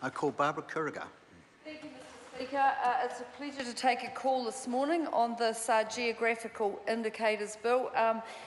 I call Barbara Kuriga. Thank you, Mr. Speaker. It's a pleasure to take a call this morning on this Geographical Indicators Bill.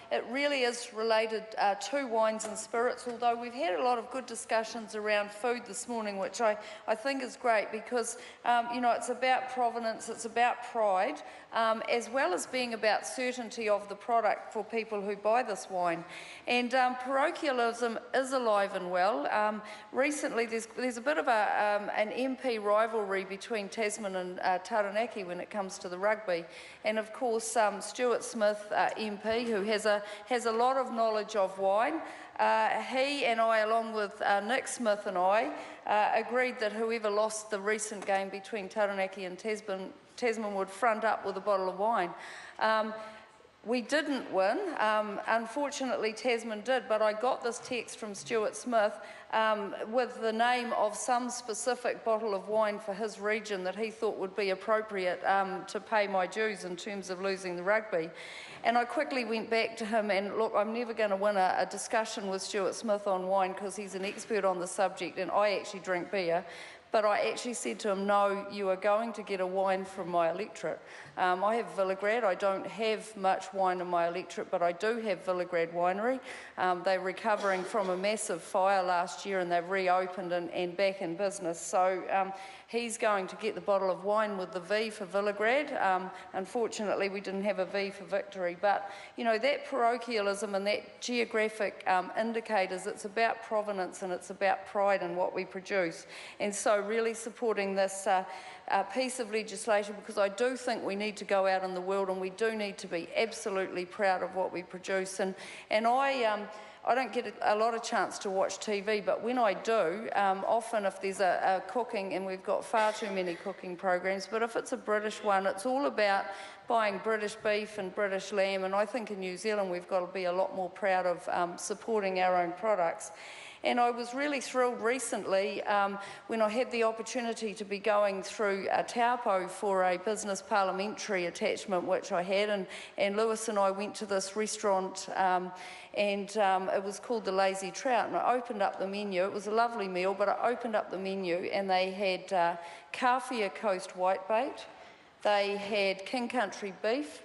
It really is related to wines and spirits, although we've had a lot of good discussions around food this morning, which I think is great because, it's about provenance, it's about pride, as well as being about certainty of the product for people who buy this wine. And parochialism is alive and well. Recently, there's a bit of an MP rivalry between Tasman and Taranaki when it comes to the rugby. And of course, Stuart Smith, MP, who has a lot of knowledge of wine, he and I, along with Nick Smith and I, agreed that whoever lost the recent game between Taranaki and Tasman would front up with a bottle of wine. We didn't win. Unfortunately, Tasman did, but I got this text from Stuart Smith with the name of some specific bottle of wine for his region that he thought would be appropriate to pay my dues in terms of losing the rugby. And I quickly went back to him and, look, I'm never going to win a discussion with Stuart Smith on wine because he's an expert on the subject and I actually drink beer. But I actually said to him, no, you are going to get a wine from my electorate. I have Villograd. I don't have much wine in my electorate, but I do have Villograd Winery. They're recovering from a massive fire last year and they've reopened and back in business. So he's going to get the bottle of wine with the V for Villograd. Unfortunately, we didn't have a V for victory. But, that parochialism and that geographic indicators, it's about provenance and it's about pride in what we produce. And so really supporting this piece of legislation because I do think we need to go out in the world and we do need to be absolutely proud of what we produce. And I don't get a lot of chance to watch TV, but when I do, often if there's a cooking, and we've got far too many cooking programs, but if it's a British one, it's all about buying British beef and British lamb, and I think in New Zealand we've got to be a lot more proud of supporting our own products. And I was really thrilled recently when I had the opportunity to be going through Taupo for a business parliamentary attachment, which I had, and Lewis and I went to this restaurant and it was called the Lazy Trout, and I opened up the menu. It was a lovely meal, but I opened up the menu and they had Kawhia Coast whitebait, they had King Country beef,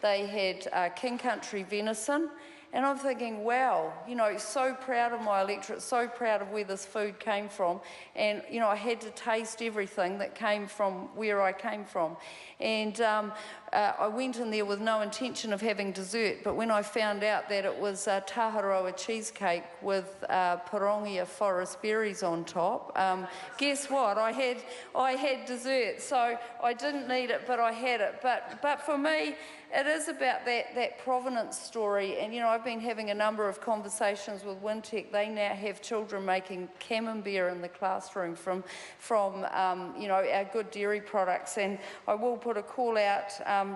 they had King Country venison. And I'm thinking, wow, so proud of my electorate, so proud of where this food came from. And, I had to taste everything that came from where I came from. And I went in there with no intention of having dessert, but when I found out that it was Taharoa cheesecake with Pirongia forest berries on top, guess what? I had dessert, so I didn't need it, but I had it. But for me, it is about that provenance story, and I've been having a number of conversations with Wintec. They now have children making camembert in the classroom from our good dairy products, and I will put a call out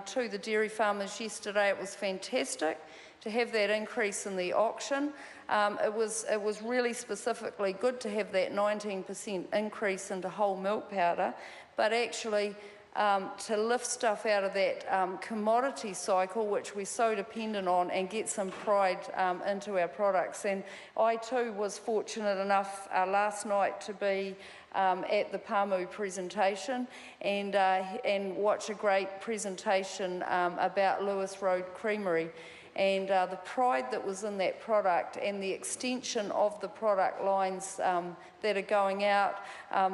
to the dairy farmers yesterday. It was fantastic to have that increase in the auction. It was really specifically good to have that 19% increase into whole milk powder, but actually to lift stuff out of that commodity cycle, which we're so dependent on, and get some pride into our products. And I too was fortunate enough last night to be at the Pamu presentation and watch a great presentation about Lewis Road Creamery. And the pride that was in that product and the extension of the product lines that are going out,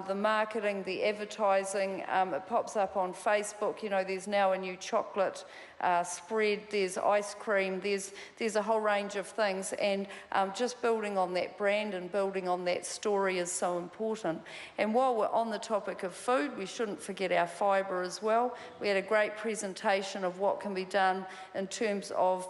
the marketing, the advertising, it pops up on Facebook. There's now a new chocolate spread, there's ice cream, there's a whole range of things, and just building on that brand and building on that story is so important. And while we're on the topic of food, we shouldn't forget our fibre as well. We had a great presentation of what can be done in terms of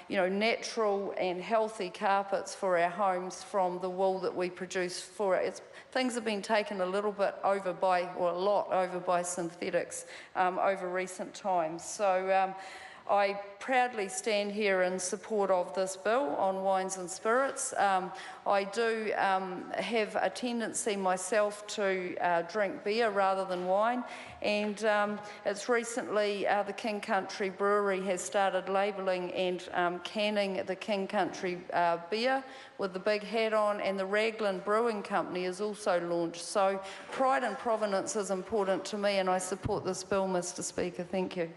natural and healthy carpets for our homes from the wool that we produce for it. Things have been taken a lot over by synthetics over recent times. So I proudly stand here in support of this bill on wines and spirits. I do have a tendency myself to drink beer rather than wine, and it's recently the King Country Brewery has started labelling and canning the King Country beer with the big hat on, and the Raglan Brewing Company is also launched. So pride and provenance is important to me, and I support this bill, Mr. Speaker. Thank you.